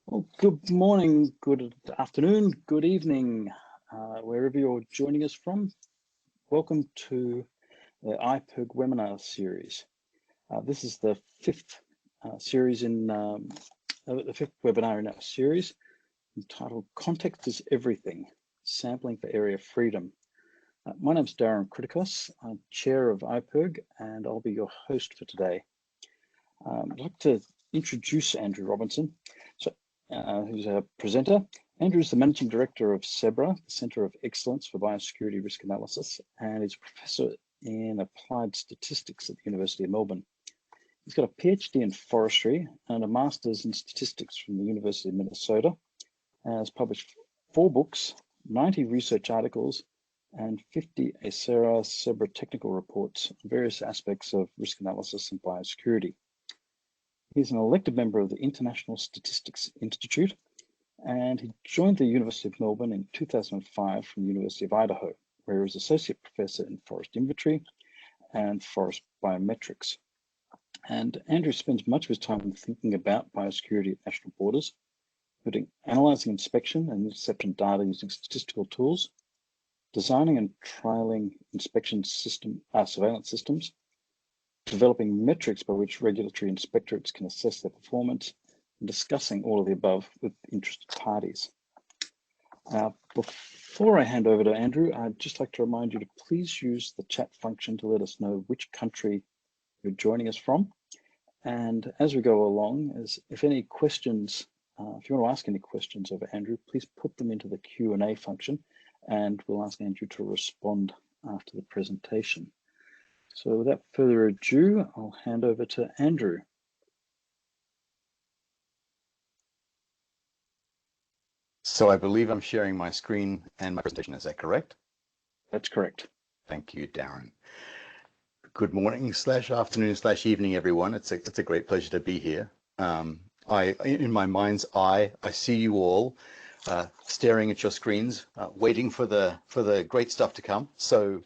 Well, good morning, good afternoon, good evening, wherever you're joining us from. Welcome to the IPRRG webinar series. This is the fifth series in the fifth webinar in our series entitled "Context is Everything: Sampling for Area Freedom." My name's Darren Kritikos. I'm chair of IPRRG, and I'll be your host for today. I'd like to introduce Andrew Robinson. Who's our presenter. Andrew is the Managing Director of CEBRA, the Centre of Excellence for Biosecurity Risk Analysis, and is a Professor in Applied Statistics at the University of Melbourne. He's got a PhD in Forestry and a Master's in Statistics from the University of Minnesota, and has published 4 books, 90 research articles, and 50 CEBRA technical reports on various aspects of risk analysis and biosecurity. He's an elected member of the International Statistics Institute, and he joined the University of Melbourne in 2005 from the University of Idaho, where he was Associate Professor in Forest Inventory and Forest Biometrics. And Andrew spends much of his time thinking about biosecurity at national borders, including analysing inspection and interception data using statistical tools, designing and trialling inspection surveillance systems, developing metrics by which regulatory inspectorates can assess their performance, and discussing all of the above with interested parties. Before I hand over to Andrew, I'd just like to remind you to please use the chat function to let us know which country you're joining us from. And as we go along, if any questions, if you want to ask any questions of Andrew, please put them into the Q&A function, and we'll ask Andrew to respond after the presentation. So without further ado, I'll hand over to Andrew. So I believe I'm sharing my screen and my presentation, is that correct? That's correct. Thank you, Darren. Good morning / afternoon / evening, everyone. It's a great pleasure to be here. In my mind's eye, I see you all staring at your screens, waiting for the great stuff to come. So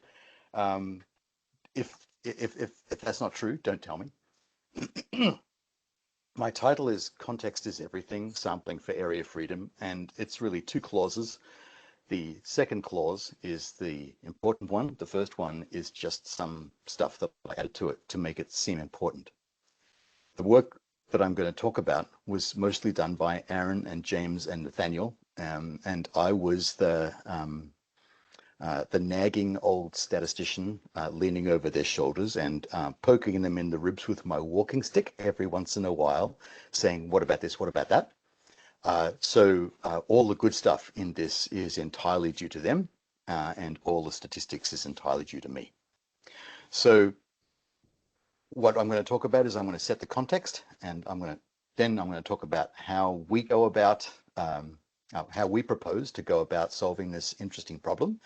if that's not true, don't tell me. My title is Context is Everything: Sampling for Area Freedom, and it's really 2 clauses. The second clause is the important one. The first one is just some stuff that I added to it to make it seem important. The work that I'm going to talk about was mostly done by Aaron and James and Nathaniel, and I was the nagging old statistician leaning over their shoulders and poking them in the ribs with my walking stick every once in a while, saying, what about this, what about that? So all the good stuff in this is entirely due to them, and all the statistics is entirely due to me. So what I'm going to talk about is I'm going to set the context, and I'm going to talk about how we go about, how we propose to go about solving this interesting problem.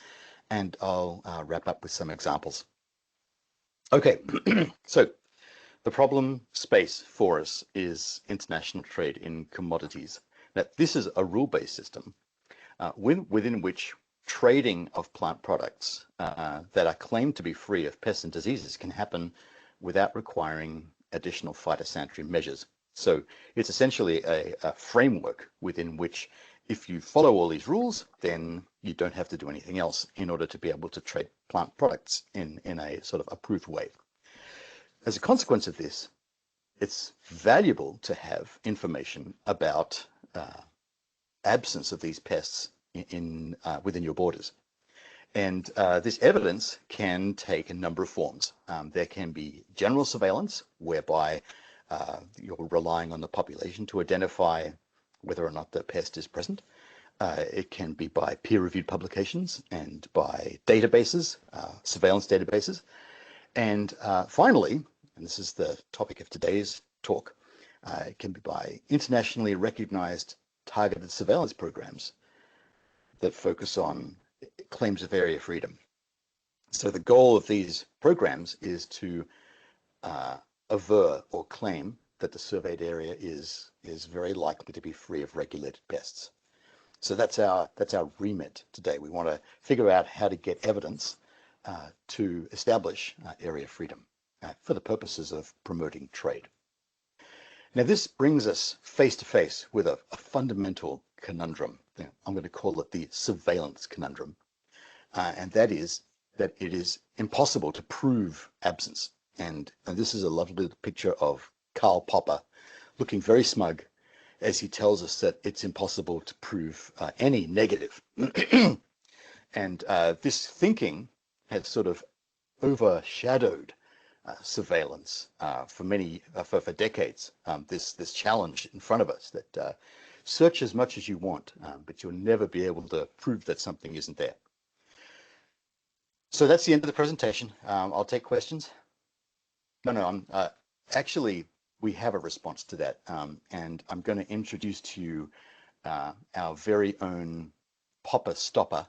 And I'll wrap up with some examples. Okay, so the problem space for us is international trade in commodities. Now, this is a rule-based system within which trading of plant products that are claimed to be free of pests and diseases can happen without requiring additional phytosanitary measures. So it's essentially a framework within which, if you follow all these rules, then you don't have to do anything else in order to be able to trade plant products in a sort of approved way. As a consequence of this, it's valuable to have information about absence of these pests within your borders. And this evidence can take a number of forms. There can be general surveillance, whereby you're relying on the population to identify whether or not the pest is present. It can be by peer-reviewed publications and by databases, surveillance databases. And finally, and this is the topic of today's talk, it can be by internationally recognized targeted surveillance programs that focus on claims of area freedom. So the goal of these programs is to aver or claim that the surveyed area is very likely to be free of regulated pests. So that's our remit today. We want to figure out how to get evidence to establish area freedom for the purposes of promoting trade. Now, this brings us face to face with a fundamental conundrum. I'm going to call it the surveillance conundrum. And that is that it is impossible to prove absence. And this is a lovely little picture of Karl Popper looking very smug as he tells us that it's impossible to prove any negative. And this thinking has sort of overshadowed surveillance for decades. This challenge in front of us that search as much as you want, but you'll never be able to prove that something isn't there. So that's the end of the presentation. I'll take questions. No, actually, we have a response to that, and I'm going to introduce to you our very own Popper stopper.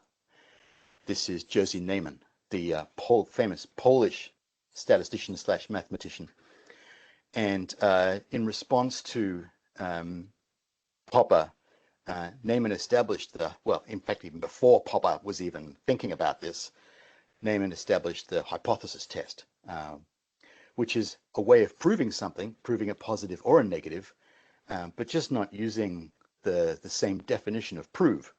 This is Jerzy Neyman, the famous Polish statistician / mathematician. And in response to Popper, Neyman established in fact, even before Popper was even thinking about this, Neyman established the hypothesis test, which is a way of proving something, proving a positive or a negative, but just not using the same definition of prove,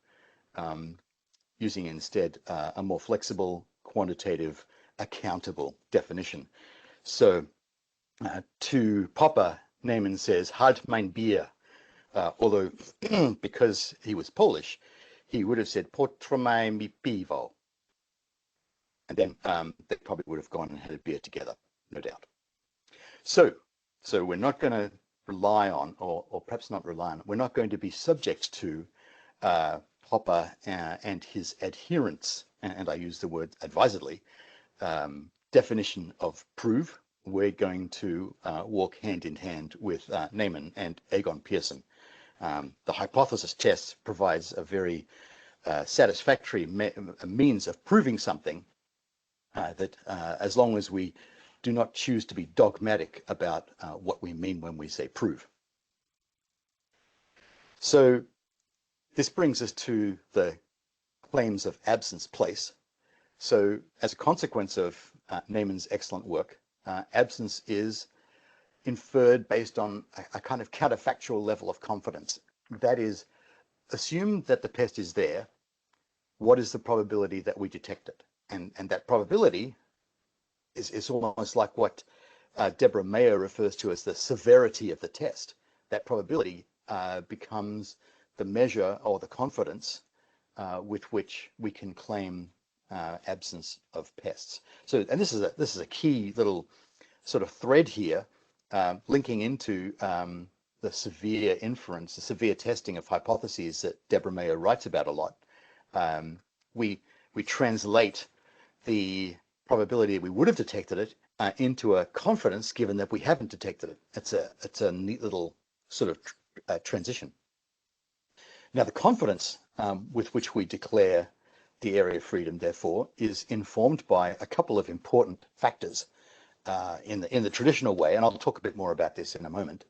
using instead a more flexible, quantitative, accountable definition. So to Popper, Neyman says, halt mein Bier, although because he was Polish, he would have said, potromaj mi piwo. And then they probably would have gone and had a beer together, no doubt. So we're not going to rely on, or perhaps not rely on, we're not going to be subject to Popper and his adherents, and I use the word advisedly, definition of prove. We're going to walk hand in hand with Neyman and Egon Pearson. The hypothesis test provides a very satisfactory means of proving something that as long as we do not choose to be dogmatic about what we mean when we say prove. So this brings us to the claims of absence place. So as a consequence of Neyman's excellent work, absence is inferred based on a kind of counterfactual level of confidence. That is, assume that the pest is there, what is the probability that we detect it? And that probability is almost like what Deborah Mayer refers to as the severity of the test. That probability becomes the measure or the confidence with which we can claim absence of pests. So, and this is a key little sort of thread here, linking into the severe inference, the severe testing of hypotheses that Deborah Mayer writes about a lot. We translate the probability we would have detected it into a confidence given that we haven't detected it. It's a neat little sort of transition. Now, the confidence with which we declare the area of freedom, therefore, is informed by a couple of important factors in the traditional way, and I'll talk a bit more about this in a moment.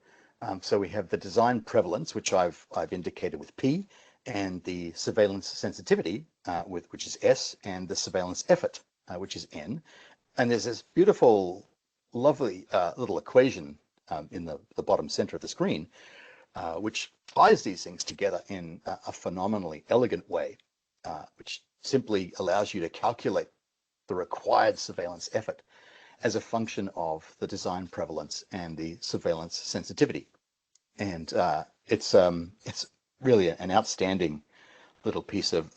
So we have the design prevalence, which I've indicated with P, and the surveillance sensitivity, which is S, and the surveillance effort, which is N. And there's this beautiful, lovely little equation in the bottom center of the screen, which ties these things together in a phenomenally elegant way, which simply allows you to calculate the required surveillance effort as a function of the design prevalence and the surveillance sensitivity. And it's really an outstanding little piece of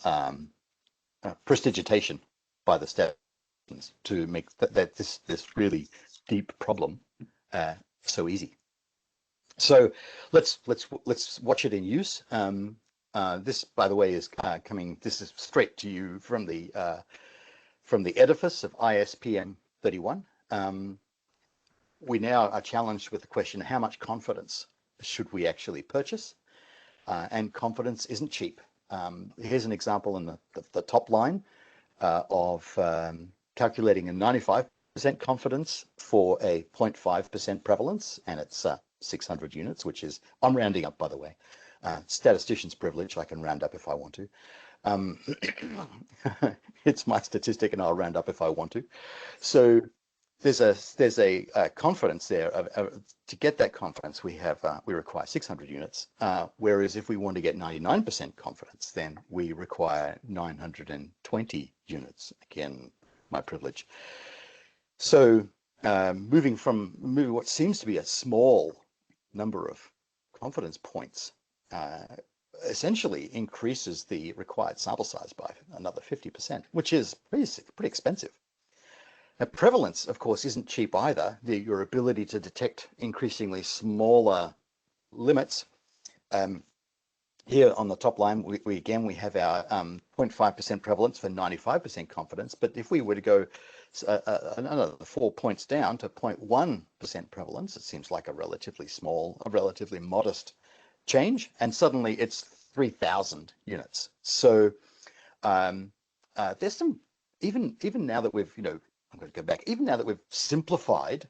prestigitation by the statisticians to make this really deep problem so easy. So let's watch it in use. This, by the way, is coming. This is straight to you from the edifice of ISPM 31. We now are challenged with the question: how much confidence should we actually purchase? And confidence isn't cheap. Here's an example in the top line of calculating a 95% confidence for a 0.5% prevalence, and it's 600 units, which is, I'm rounding up, by the way. Statistician's privilege, I can round up if I want to. It's my statistic and I'll round up if I want to. So there's a confidence there. To get that confidence, we require 600 units. Whereas if we want to get 99% confidence, then we require 920 units. Again, my privilege. So moving what seems to be a small number of confidence points essentially increases the required sample size by another 50%, which is pretty expensive. Now, prevalence, of course, isn't cheap either. Your ability to detect increasingly smaller limits. Here on the top line, we have our 0.5% prevalence for 95% confidence. But if we were to go another 4 points down to 0.1% prevalence, it seems like a relatively modest change, and suddenly it's 3,000 units. So there's some, even now that we've, I'm going to go back, even now that we've simplified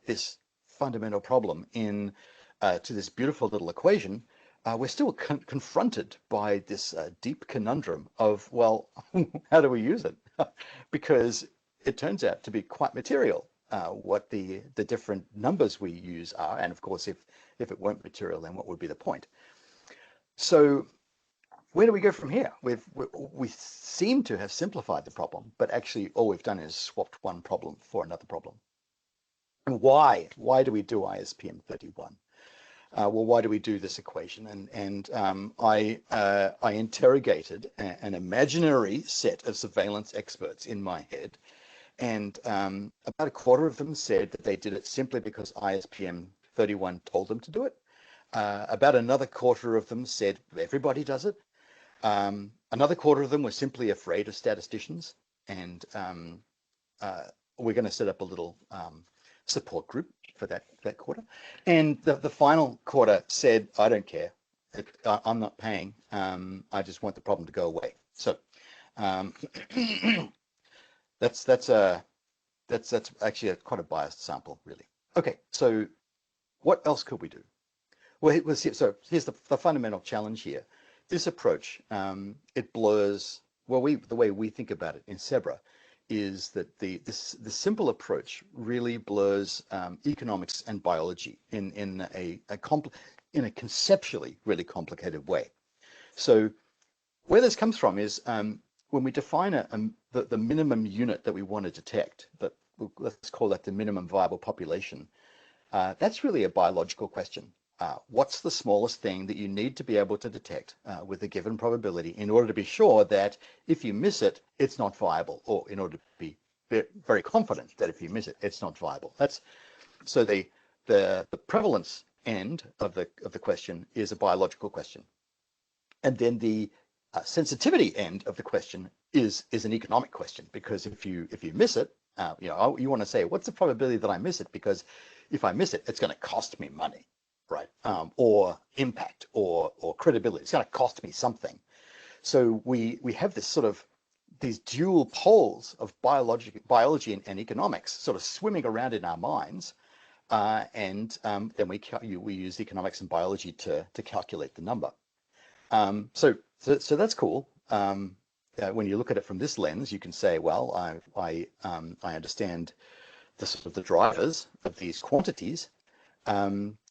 this fundamental problem to this beautiful little equation, we're still confronted by this deep conundrum of, well, how do we use it? Because it turns out to be quite material what the different numbers we use are, and of course, if it weren't material, then what would be the point? So where do we go from here? We seem to have simplified the problem, but actually all we've done is swapped one problem for another problem. And why? Why do we do ISPM 31? Well, why do we do this equation? And I interrogated an imaginary set of surveillance experts in my head, and about a quarter of them said that they did it simply because ISPM 31 told them to do it. About another quarter of them said everybody does it. Another quarter of them were simply afraid of statisticians, and we're going to set up a little support group for that quarter. And the final quarter said, I don't care. I'm not paying. I just want the problem to go away. So that's actually quite a biased sample, really. Okay, so what else could we do? Well, so here's the fundamental challenge here. This approach, it blurs, well, the way we think about it in SEBRA is that the simple approach really blurs economics and biology in a conceptually really complicated way. So where this comes from is when we define the minimum unit that we want to detect, let's call that the minimum viable population, that's really a biological question. What's the smallest thing that you need to be able to detect with a given probability in order to be sure that if you miss it, it's not viable, or in order to be very confident that if you miss it, it's not viable. So the prevalence end of the question is a biological question, and then the sensitivity end of the question is an economic question, because if you miss it, you want to say, what's the probability that I miss it? Because if I miss it, it's going to cost me money. Right, or impact, or credibility. It's going to cost me something. So we have this sort of these dual poles of biology and economics sort of swimming around in our minds, and then we use economics and biology to calculate the number. So that's cool. When you look at it from this lens, you can say, well, I understand the drivers of these quantities.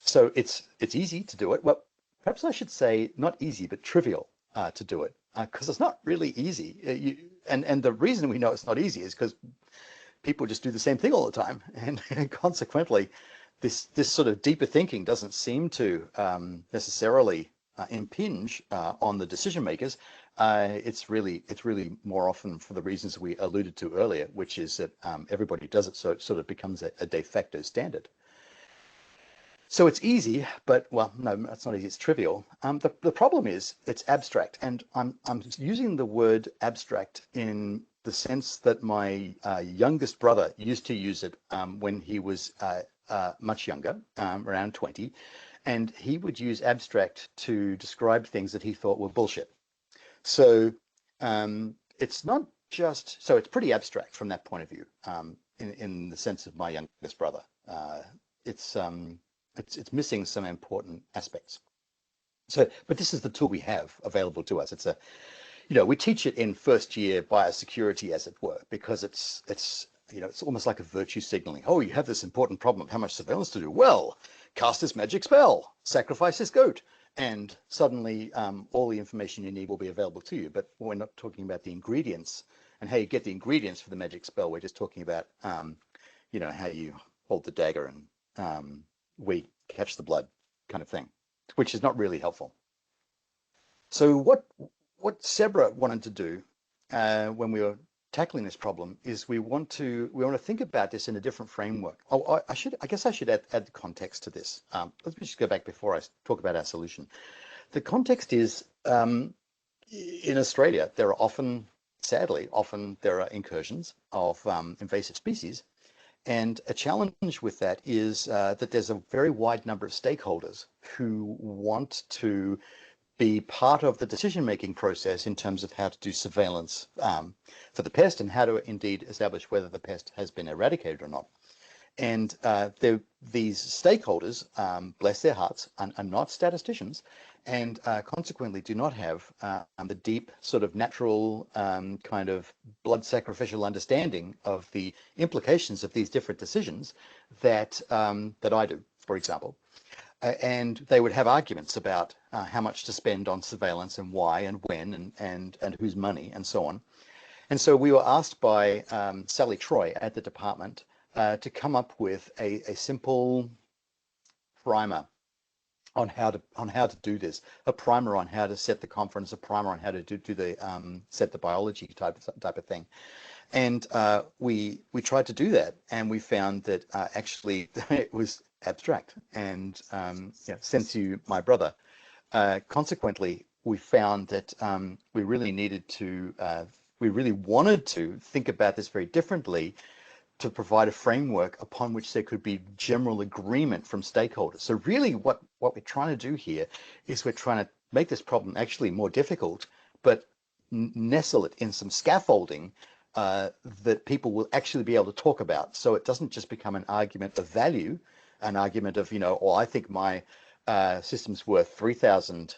So it's easy to do it. Well, perhaps I should say not easy, but trivial to do it, because it's not really easy. And the reason we know it's not easy is because people just do the same thing all the time, and consequently, this sort of deeper thinking doesn't seem to necessarily impinge on the decision makers. It's really more often for the reasons we alluded to earlier, which is that everybody does it, so it sort of becomes a de facto standard. So it's easy, but well, no, it's not easy. It's trivial. The problem is it's abstract, and I'm using the word abstract in the sense that my youngest brother used to use it when he was much younger, around 20, and he would use abstract to describe things that he thought were bullshit. So it's not just, so it's pretty abstract from that point of view, in the sense of my youngest brother. It's missing some important aspects. So, but this is the tool we have available to us. It's we teach it in first year biosecurity, as it were, because it's it's almost like a virtue signaling. Oh, you have this important problem. How much surveillance to do? Well, cast this magic spell, sacrifice this goat, and suddenly all the information you need will be available to you. But we're not talking about the ingredients and how you get the ingredients for the magic spell. We're just talking about, how you hold the dagger and we catch the blood kind of thing, which is not really helpful. So what SEBRA wanted to do when we were tackling this problem is we want to think about this in a different framework. Oh, I guess I should add context to this. Let's just go back before I talk about our solution. The context is in Australia, there are sadly, there are incursions of invasive species. And a challenge with that is that there's a very wide number of stakeholders who want to be part of the decision-making process in terms of how to do surveillance for the pest and how to indeed establish whether the pest has been eradicated or not. And these stakeholders, bless their hearts, are not statisticians, and consequently do not have the deep sort of natural kind of blood sacrificial understanding of the implications of these different decisions that I do, for example. And they would have arguments about how much to spend on surveillance and why and when and whose money and so on. And so we were asked by Sally Troy at the department to come up with a simple primer on how to do this, a primer on how to set the conference, a primer on how to do the set the biology type of thing. And we tried to do that, and we found that actually it was abstract. And since you, my brother, consequently, we found that we really wanted to think about this very differently to provide a framework upon which there could be general agreement from stakeholders. So really what we're trying to do here is we're trying to make this problem actually more difficult, but nestle it in some scaffolding that people will actually be able to talk about. So it doesn't just become an argument of value, an argument of, I think my system's worth 3,000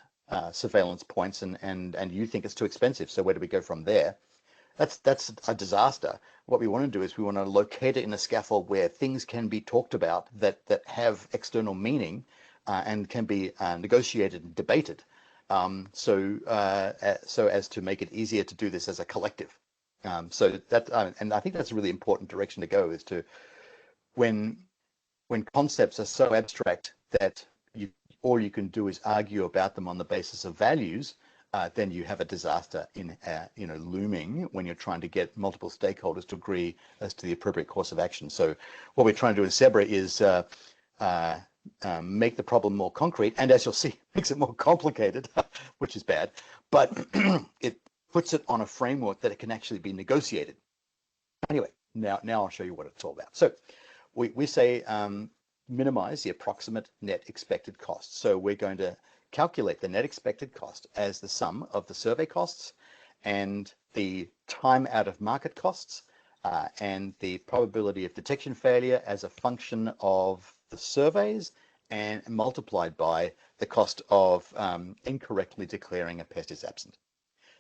surveillance points and you think it's too expensive. So where do we go from there? That's a disaster. What we want to do is we want to locate it in a scaffold where things can be talked about that have external meaning and can be negotiated and debated. So as to make it easier to do this as a collective. So that and I think that's a really important direction to go, is to when concepts are so abstract that all you can do is argue about them on the basis of values, then you have a disaster in looming when you're trying to get multiple stakeholders to agree as to the appropriate course of action. So what we're trying to do in SEBRA is make the problem more concrete, and as you'll see, makes it more complicated, which is bad, but it puts it on a framework that it can actually be negotiated. Anyway, now I'll show you what it's all about. So we say minimize the approximate net expected cost. So we're going to calculate the net expected cost as the sum of the survey costs and the time out of market costs and the probability of detection failure as a function of the surveys and multiplied by the cost of incorrectly declaring a pest is absent.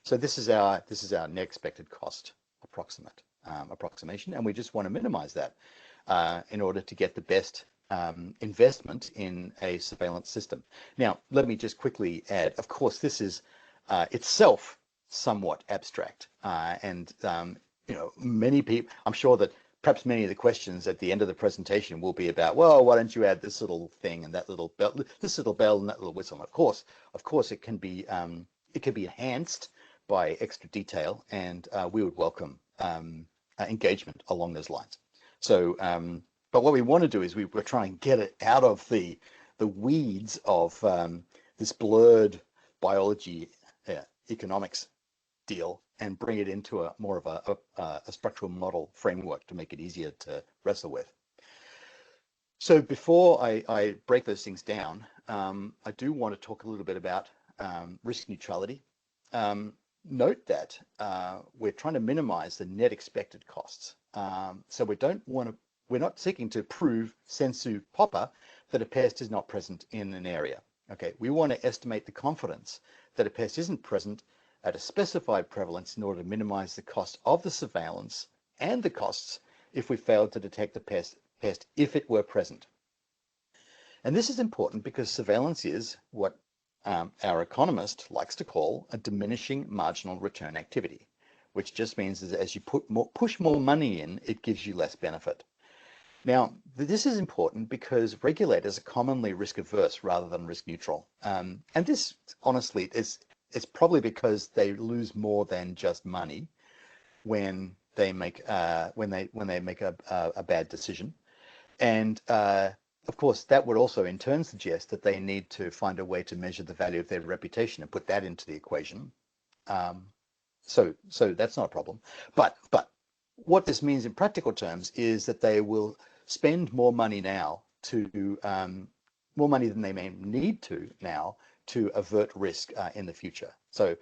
So this is our net expected cost approximation, and we just want to minimize that in order to get the best investment in a surveillance system. Now, let me just quickly add, of course, this is itself somewhat abstract, and many people, I'm sure that perhaps many of the questions at the end of the presentation will be about, well, why don't you add this little thing and that little bell, this little bell and that little whistle? And of course, it can be enhanced by extra detail, and we would welcome engagement along those lines. So, but what we want to do is we're trying to get it out of the weeds of this blurred biology economics deal and bring it into a more of a structural model framework to make it easier to wrestle with. So before I break those things down, I do want to talk a little bit about risk neutrality. Note that we're trying to minimize the net expected costs. So we're not seeking to prove sensu papa that a pest is not present in an area. Okay, we want to estimate the confidence that a pest isn't present at a specified prevalence in order to minimize the cost of the surveillance and the costs if we failed to detect a pest if it were present. And this is important because surveillance is what our economist likes to call a diminishing marginal return activity, which just means that as you push more money in, it gives you less benefit. Now, this is important because regulators are commonly risk averse rather than risk neutral. And this, honestly, it's probably because they lose more than just money when they make a bad decision. And of course, that would also in turn suggest that they need to find a way to measure the value of their reputation and put that into the equation. So that's not a problem. But what this means in practical terms is that they will spend more money now to more money than they may need to now to avert risk in the future. So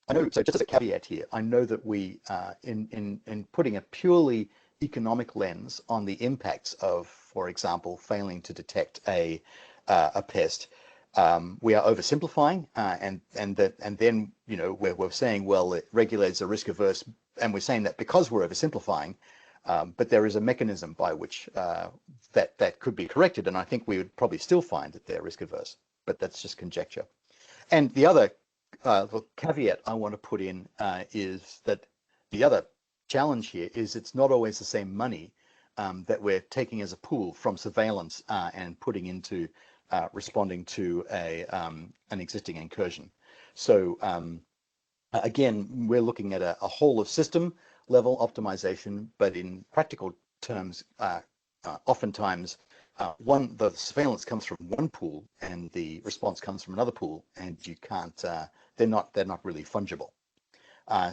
I know. So just as a caveat here, I know that we in putting a purely economic lens on the impacts of, for example, failing to detect a pest, we are oversimplifying, and then we're saying, well, it regulators are risk averse, and we're saying that because we're oversimplifying, but there is a mechanism by which that could be corrected, and I think we would probably still find that they're risk averse, but that's just conjecture. And the other caveat I want to put in is that the other challenge here is it's not always the same money that we're taking as a pool from surveillance and putting into responding to an existing incursion. So again, we're looking at a whole of system level optimization, but in practical terms, oftentimes the surveillance comes from one pool and the response comes from another pool, and you can't. They're not really fungible.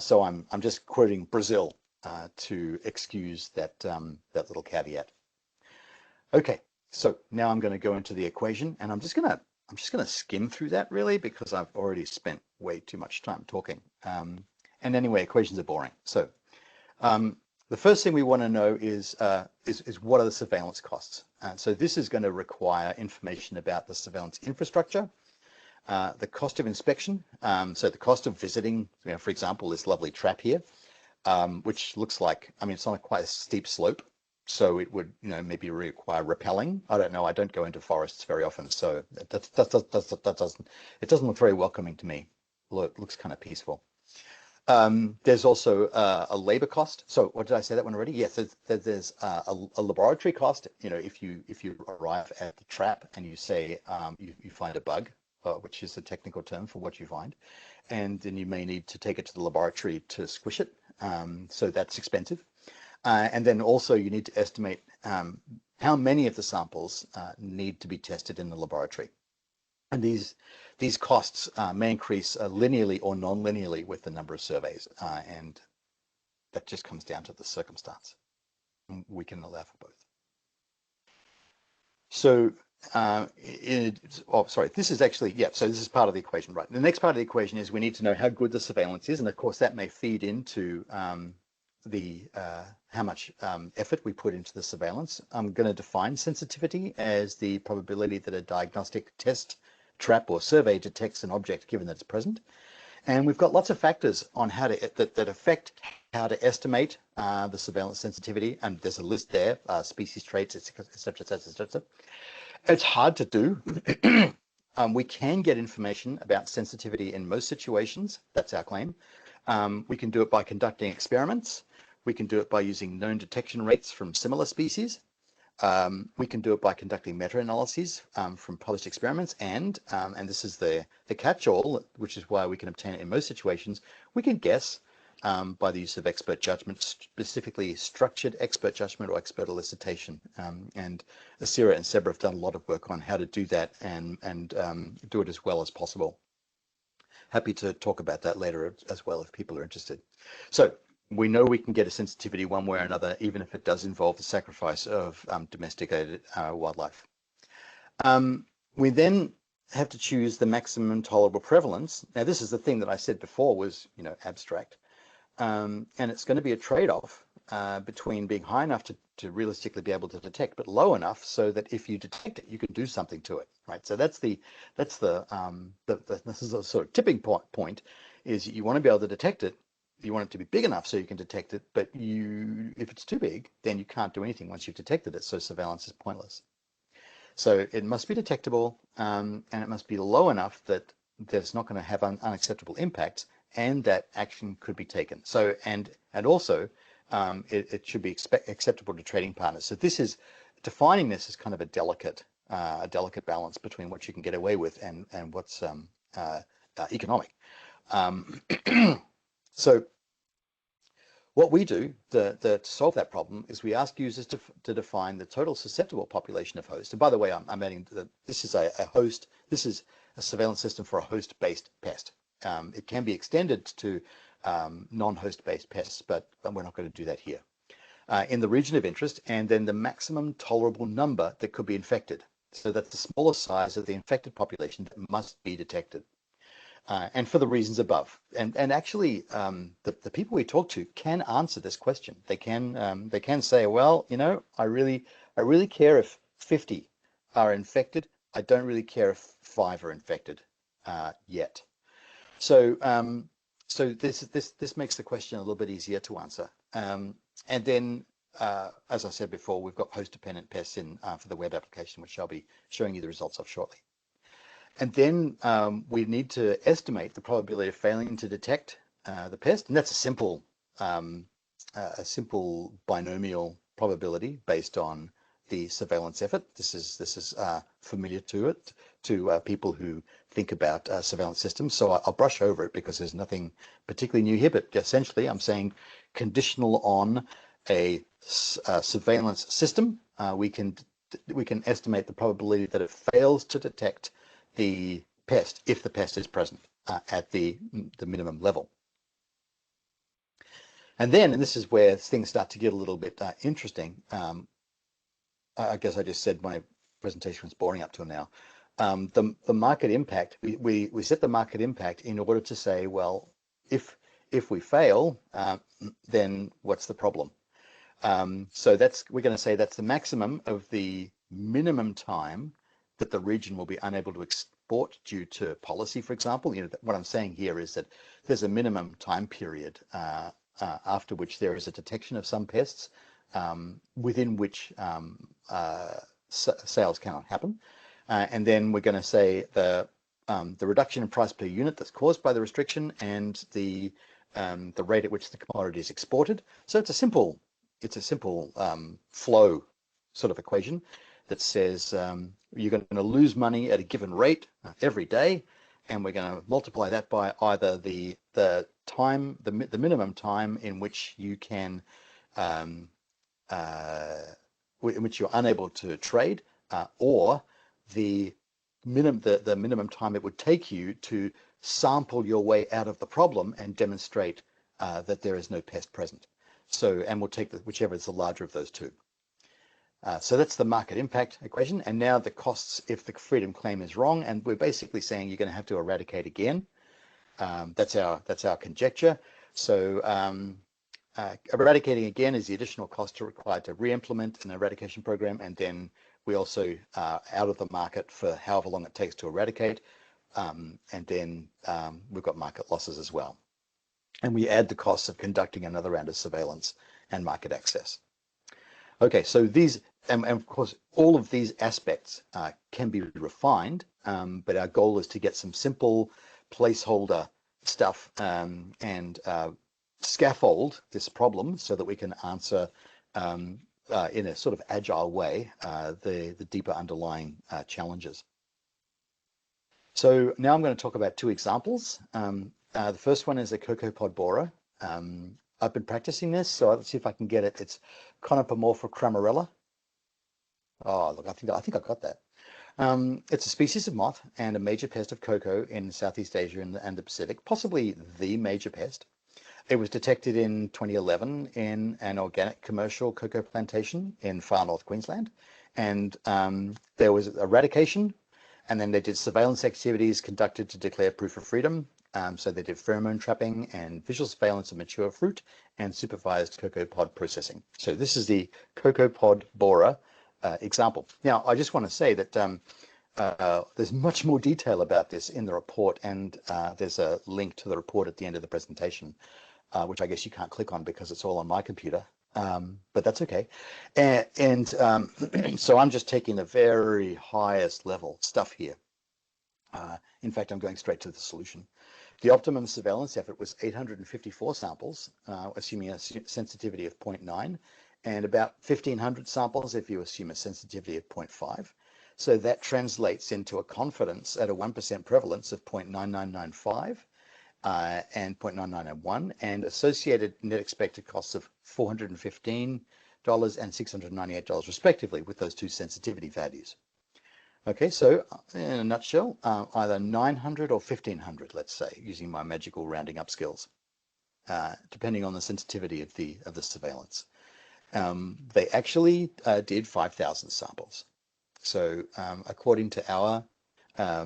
So I'm just quoting Brazil to excuse that that little caveat. Okay, so now I'm going to go into the equation, and I'm just going to skim through that really because I've already spent way too much time talking. And anyway, equations are boring. So the first thing we want to know is what are the surveillance costs? So this is going to require information about the surveillance infrastructure, the cost of inspection, so the cost of visiting, for example, this lovely trap here, which looks like, I mean, it's on quite a steep slope, so it would, maybe require rappelling. I don't know. I don't go into forests very often, so it doesn't look very welcoming to me. It looks kind of peaceful. There's also a labor cost. So what did I say that one already? Yes, there's a laboratory cost. If you arrive at the trap and you say you find a bug, which is the technical term for what you find, and then you may need to take it to the laboratory to squish it. So that's expensive. And then also you need to estimate how many of the samples need to be tested in the laboratory. And these costs may increase linearly or non-linearly with the number of surveys, and that just comes down to the circumstance. We can allow for both. So, this is actually, so this is part of the equation, right? The next part of the equation is we need to know how good the surveillance is, and of course that may feed into how much effort we put into the surveillance. I'm going to define sensitivity as the probability that a diagnostic test, trap, or survey detects an object given that it's present. And we've got lots of factors on how to that affect how to estimate the surveillance sensitivity, and there's a list there: species traits, etc., etc., etc. It's hard to do. We can get information about sensitivity in most situations. That's our claim. We can do it by conducting experiments. We can do it by using known detection rates from similar species. We can do it by conducting meta-analyses from published experiments, and this is the catch-all, which is why we can obtain it in most situations. We can guess by the use of expert judgment, specifically structured expert judgment or expert elicitation. And Asira and Sebra have done a lot of work on how to do that and do it as well as possible. Happy to talk about that later as well if people are interested. So we know we can get a sensitivity one way or another, even if it does involve the sacrifice of domesticated wildlife. We then have to choose the maximum tolerable prevalence. Now, this is the thing that I said before was, abstract. And it's going to be a trade-off between being high enough to realistically be able to detect, but low enough so that if you detect it, you can do something to it, right? So this is a sort of tipping point, is you want to be able to detect it you want it to be big enough so you can detect it, but if it's too big, then you can't do anything once you've detected it, so surveillance is pointless. So it must be detectable, and it must be low enough that it's not going to have unacceptable impacts, and that action could be taken. So and also it should be acceptable to trading partners. So this is defining this as kind of a delicate balance between what you can get away with and what's economic. So what we do to solve that problem is we ask users to define the total susceptible population of hosts. And by the way, I'm adding that this is a host. This is a surveillance system for a host-based pest. It can be extended to non-host-based pests, but we're not going to do that here. In the region of interest, and then the maximum tolerable number that could be infected. So that's the smallest size of the infected population that must be detected. And for the reasons above. And actually, the people we talk to can answer this question. They can say, well, you know, I really care if 50 are infected. I don't really care if 5 are infected yet. So so this makes the question a little bit easier to answer. And then, as I said before, we've got host-dependent pests in for the web application, which I'll be showing you the results of shortly. And then we need to estimate the probability of failing to detect the pest, and that's a simple binomial probability based on the surveillance effort. This is familiar to people who think about surveillance systems. So I'll brush over it because there's nothing particularly new here. But essentially, I'm saying conditional on a surveillance system, we can estimate the probability that it fails to detect the pest if the pest is present at the minimum level. And this is where things start to get a little bit interesting. I guess I just said my presentation was boring up till now. The market impact, we set the market impact in order to say, well, if we fail, then what's the problem? So we're going to say that's the maximum of the minimum time that the region will be unable to export due to policy, for example. You know, what I'm saying here is that there's a minimum time period after which there is a detection of some pests within which sales cannot happen. And then we're going to say the reduction in price per unit that's caused by the restriction and the rate at which the commodity is exported. So it's a simple flow sort of equation that says you're going to lose money at a given rate every day, and we're going to multiply that by either the minimum time in which you can in which you're unable to trade, or the minimum time it would take you to sample your way out of the problem and demonstrate that there is no pest present. So, and we'll take whichever is the larger of those two. So that's the market impact equation. And now the costs if the freedom claim is wrong, and we're basically saying you're going to have to eradicate again. That's our conjecture. So eradicating again is the additional cost required to re-implement an eradication program, and then we also are out of the market for however long it takes to eradicate, and then we've got market losses as well. And we add the costs of conducting another round of surveillance and market access. Okay, so these, and of course, all of these aspects can be refined, but our goal is to get some simple placeholder stuff and scaffold this problem so that we can answer in a sort of agile way the deeper underlying challenges. So now I'm going to talk about two examples. The first one is a cocopod borer. I've been practicing this, so let's see if I can get it. It's Conopomorpha cramerella. Oh, look, I think I got that. It's a species of moth and a major pest of cocoa in Southeast Asia and the Pacific, possibly the major pest. It was detected in 2011 in an organic commercial cocoa plantation in far north Queensland, and there was eradication, and then they did surveillance activities conducted to declare proof of freedom. So they did pheromone trapping and visual surveillance of mature fruit and supervised cocoa pod processing. So this is the cocoa pod borer example. Now, I just want to say that there's much more detail about this in the report, and there's a link to the report at the end of the presentation. which I guess you can't click on because it's all on my computer, but that's okay. So I'm just taking the very highest level stuff here. In fact, I'm going straight to the solution. The optimum surveillance effort was 854 samples, assuming a sensitivity of 0.9, and about 1,500 samples if you assume a sensitivity of 0.5. So that translates into a confidence at a 1% prevalence of 0.9995 and 0.9901, and associated net expected costs of $415 and $698 respectively with those two sensitivity values. Okay, so in a nutshell, either 900 or 1,500, let's say, using my magical rounding up skills, depending on the sensitivity of the surveillance. They actually did 5,000 samples. So according to our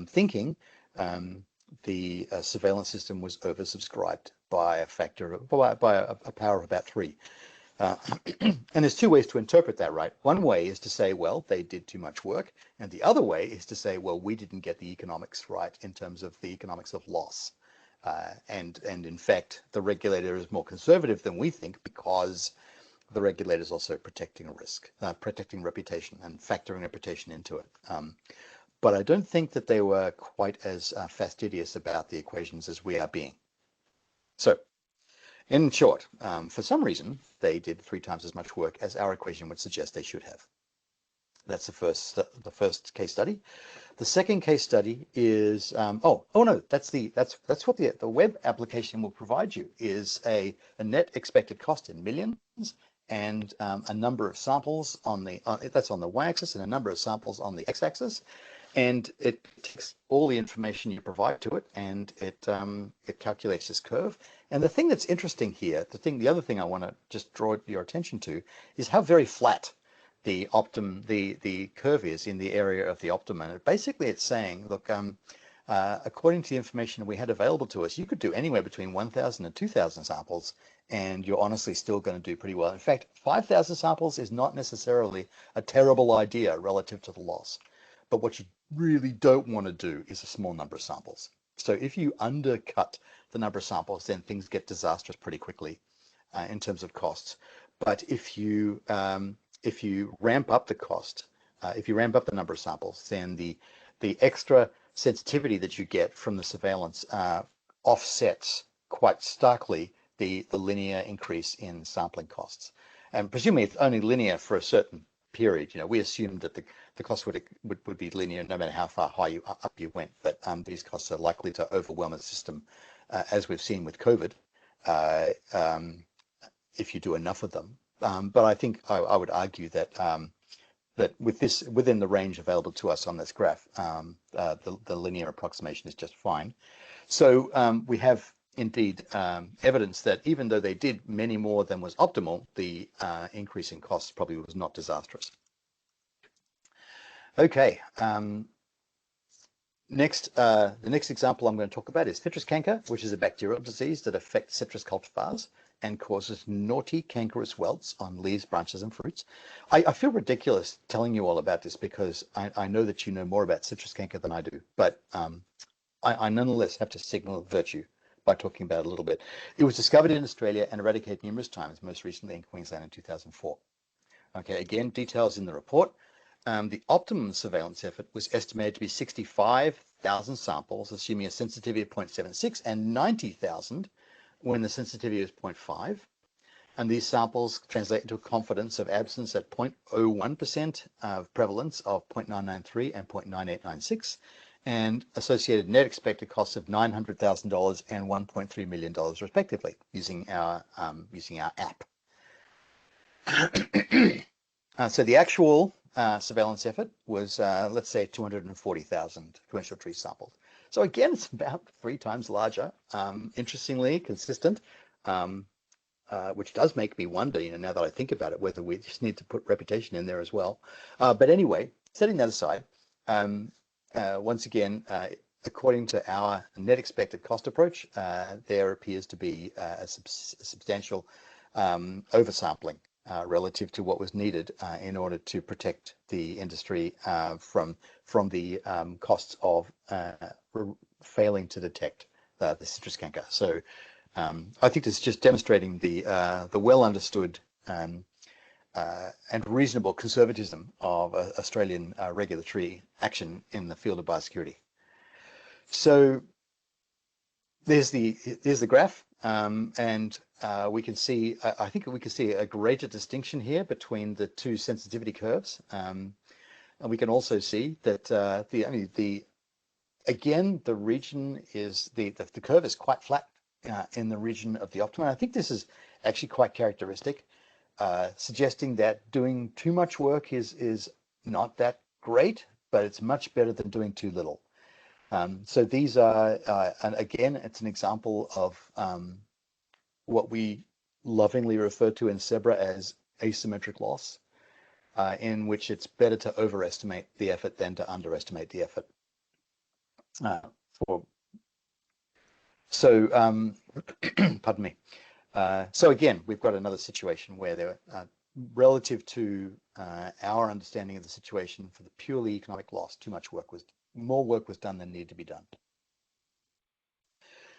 thinking, the surveillance system was oversubscribed by a factor of, by a power of about 3. And there's two ways to interpret that, right? One way is to say, well, they did too much work. And the other way is to say, well, we didn't get the economics right in terms of the economics of loss. And in fact, the regulator is more conservative than we think because the regulator is also protecting a risk, protecting reputation and factoring reputation into it. But I don't think that they were quite as fastidious about the equations as we are being. So, in short, for some reason, they did 3 times as much work as our equation would suggest they should have. That's the first case study. The second case study is no, that's what the web application will provide you is a net expected cost in millions and a number of samples on the that's on the y-axis and a number of samples on the x-axis, and it takes all the information you provide to it and it calculates this curve. And the thing that's interesting here, the other thing I want to just draw your attention to is how very flat the curve is in the area of the optimum. And basically it's saying, look, according to the information we had available to us, you could do anywhere between 1,000 and 2,000 samples, and you're honestly still going to do pretty well. In fact, 5,000 samples is not necessarily a terrible idea relative to the loss. But what you really don't want to do is a small number of samples. So if you undercut the number of samples, then things get disastrous pretty quickly in terms of costs. But if you ramp up the cost, if you ramp up the number of samples, then the extra sensitivity that you get from the surveillance offsets quite starkly the linear increase in sampling costs. And presumably it's only linear for a certain period. You know, we assumed that the cost would be linear no matter how far high up you went, but these costs are likely to overwhelm the system, as we've seen with COVID, if you do enough of them. But I think I would argue that that with this within the range available to us on this graph, the linear approximation is just fine. So we have indeed evidence that even though they did many more than was optimal, the increase in costs probably was not disastrous. Okay, the next example I'm going to talk about is citrus canker, which is a bacterial disease that affects citrus cultivars and causes naughty cankerous welts on leaves, branches, and fruits. I feel ridiculous telling you all about this because I know that you know more about citrus canker than I do, but I nonetheless have to signal virtue by talking about it a little bit. It was discovered in Australia and eradicated numerous times, most recently in Queensland in 2004. Okay, again, details in the report. The optimum surveillance effort was estimated to be 65,000 samples, assuming a sensitivity of 0.76 and 90,000 when the sensitivity is 0.5. And these samples translate into a confidence of absence at 0.01% of prevalence of 0.993 and 0.9896, and associated net expected costs of $900,000 and $1.3 million respectively, using our app. So the actual surveillance effort was, let's say, 240,000 commercial trees sampled. So again, it's about 3 times larger. Interestingly, consistent, which does make me wonder, you know, now that I think about it, whether we just need to put reputation in there as well. But anyway, setting that aside, once again, according to our net expected cost approach, there appears to be a substantial oversampling relative to what was needed in order to protect the industry from the costs of failing to detect the citrus canker. So I think this is just demonstrating the well understood and reasonable conservatism of Australian regulatory action in the field of biosecurity. So there's the graph, and we can see, I think we can see a greater distinction here between the two sensitivity curves. And we can also see that again, the region is, the curve is quite flat in the region of the optimum. I think this is actually quite characteristic, suggesting that doing too much work is not that great, but it's much better than doing too little. So these are, and again, it's an example of what we lovingly refer to in SEBRA as asymmetric loss, in which it's better to overestimate the effort than to underestimate the effort. Pardon me. So again, we've got another situation where there, relative to our understanding of the situation for the purely economic loss, more work was done than needed to be done.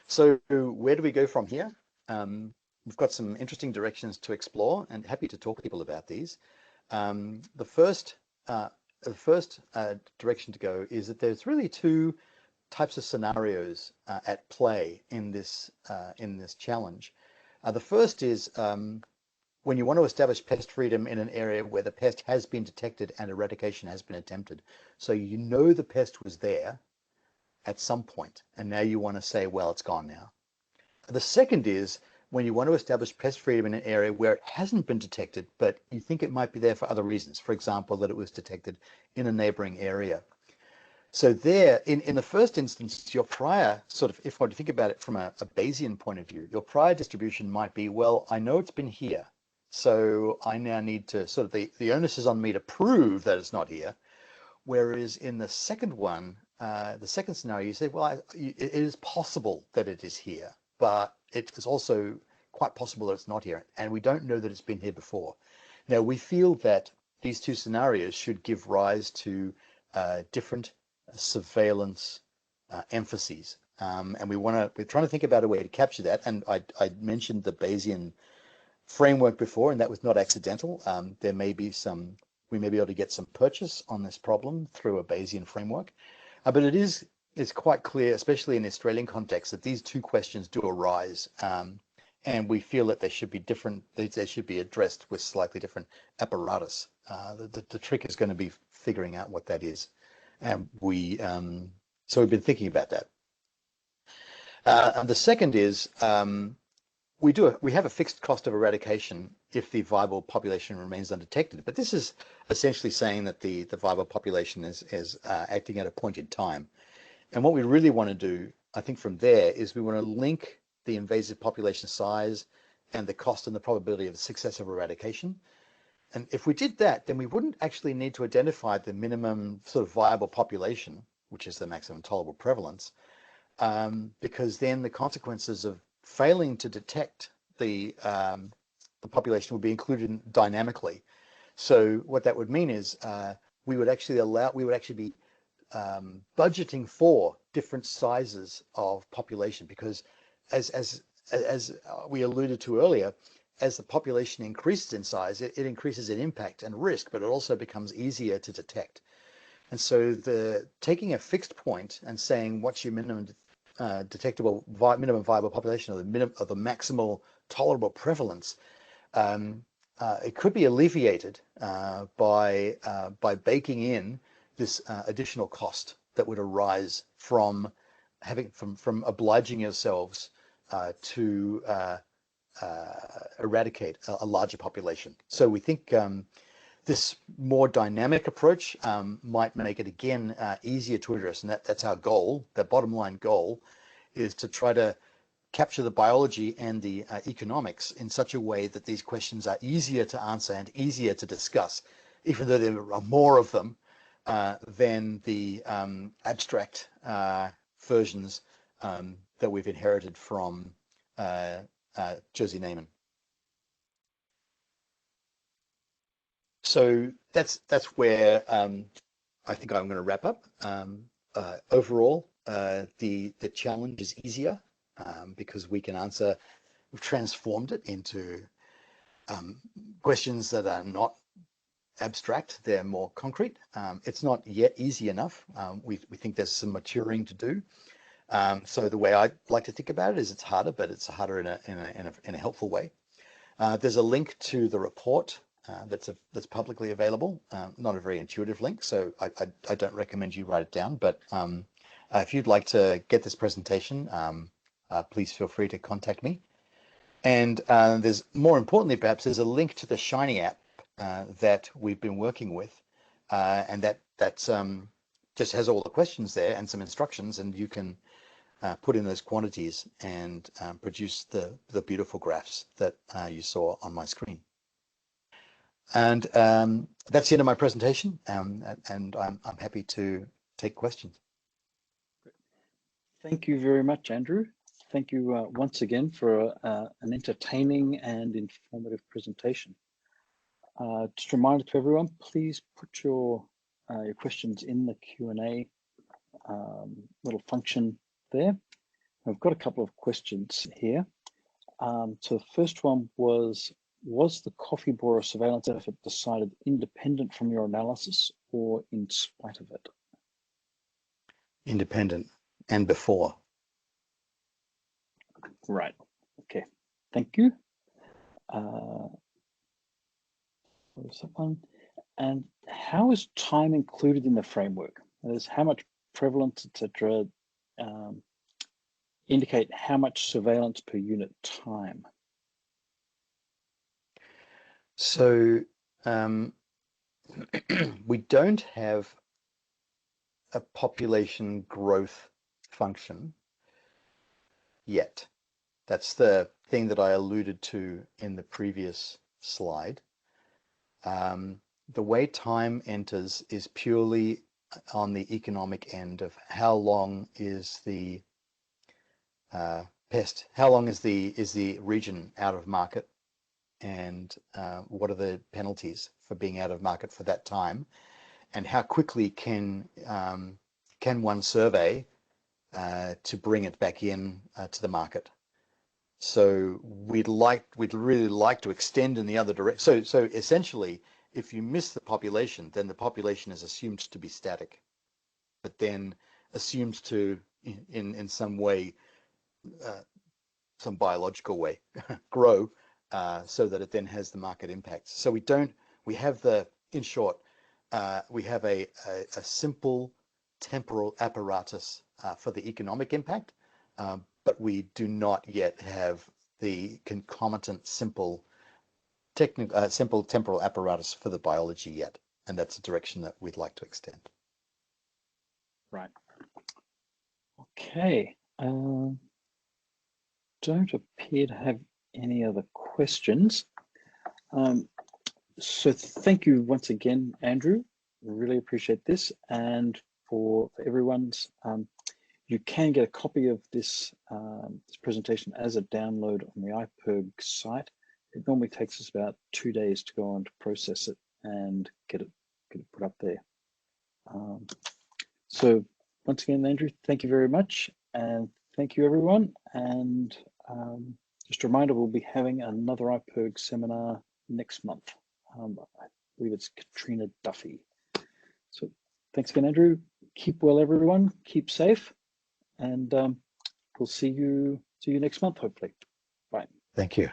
So where do we go from here? We've got some interesting directions to explore, and happy to talk to people about these. The first direction to go is that there's really two types of scenarios at play in this challenge. The first is when you want to establish pest freedom in an area where the pest has been detected and eradication has been attempted. So you know the pest was there at some point, and now you want to say, well, it's gone now. The second is when you want to establish pest freedom in an area where it hasn't been detected, but you think it might be there for other reasons. For example, that it was detected in a neighboring area. So there, in the first instance, your prior sort of, if I were to think about it from a Bayesian point of view, your prior distribution might be, well, I know it's been here, so I now need to sort of, the onus is on me to prove that it's not here. Whereas in the second one, the second scenario, you say, well, it is possible that it is here, but it is also quite possible that it's not here, and we don't know that it's been here before. Now, we feel that these two scenarios should give rise to different surveillance emphases, and we're trying to think about a way to capture that. And I mentioned the Bayesian framework before, and that was not accidental. We may be able to get some purchase on this problem through a Bayesian framework, but it's quite clear, especially in the Australian context, that these two questions do arise, and we feel that they should be different. They should be addressed with slightly different apparatus. The trick is going to be figuring out what that is, and so we've been thinking about that. And the second is we have a fixed cost of eradication if the viable population remains undetected. But this is essentially saying that the viable population is acting at a point in time. And what we really want to do, I think, from there is we want to link the invasive population size and the cost and the probability of the success of eradication. And if we did that, then we wouldn't actually need to identify the minimum sort of viable population, which is the maximum tolerable prevalence, because then the consequences of failing to detect the population will be included dynamically. So what that would mean is we would actually be budgeting for different sizes of population, because as we alluded to earlier, as the population increases in size, it increases in impact and risk, but it also becomes easier to detect. And so taking a fixed point and saying what's your minimum detectable minimum viable population, or the maximal tolerable prevalence, it could be alleviated by baking in this additional cost that would arise from obliging yourselves to eradicate a larger population. So we think this more dynamic approach might make it again easier to address, and that's our goal. The bottom line goal is to try to capture the biology and the economics in such a way that these questions are easier to answer and easier to discuss, even though there are more of them than the abstract versions that we've inherited from Jerzy Neyman. So that's where I think I'm going to wrap up. Overall, the challenge is easier because we can answer, we've transformed it into questions that are not abstract, they're more concrete. It's not yet easy enough. We think there's some maturing to do. So the way I like to think about it is it's harder, but it's harder in a helpful way. There's a link to the report that's publicly available. Not a very intuitive link, so I don't recommend you write it down. But if you'd like to get this presentation, please feel free to contact me. And there's, more importantly, perhaps, there's a link to the Shiny app that we've been working with, and that's just has all the questions there and some instructions, and you can put in those quantities and produce the beautiful graphs that you saw on my screen. And that's the end of my presentation, and I'm happy to take questions. Thank you very much, Andrew. Thank you once again for an entertaining and informative presentation. Just a reminder to everyone, please put your questions in the Q&A little function there. I've got a couple of questions here. So the first one was the coffee borer surveillance effort decided independent from your analysis or in spite of it? Independent and before. Right, okay, thank you. Where's that one? And how is time included in the framework? That is, how much prevalence, etc., indicate how much surveillance per unit time? So we don't have a population growth function yet. That's the thing that I alluded to in the previous slide. The way time enters is purely on the economic end of how long is the pest, how long is the region out of market, and what are the penalties for being out of market for that time, and how quickly can one survey to bring it back in to the market. So we'd really like to extend in the other direction. So essentially, if you miss the population, then the population is assumed to be static, but then assumed to, in some way, some biological way, grow, so that it then has the market impact. So we have in short, we have a simple temporal apparatus for the economic impact, but we do not yet have the concomitant simple temporal apparatus for the biology yet, and that's a direction that we'd like to extend. Right. Okay. Don't appear to have any other questions. So thank you once again, Andrew. Really appreciate this. And for everyone's, you can get a copy of this, this presentation as a download on the IPRRG site. It normally takes us about 2 days to go on to process it and get it put up there. So once again, Andrew, thank you very much. And thank you, everyone. And just a reminder, we'll be having another IPRRG seminar next month. I believe it's Katrina Duffy. So thanks again, Andrew. Keep well, everyone. Keep safe. And we'll see you next month, hopefully. Bye. Thank you.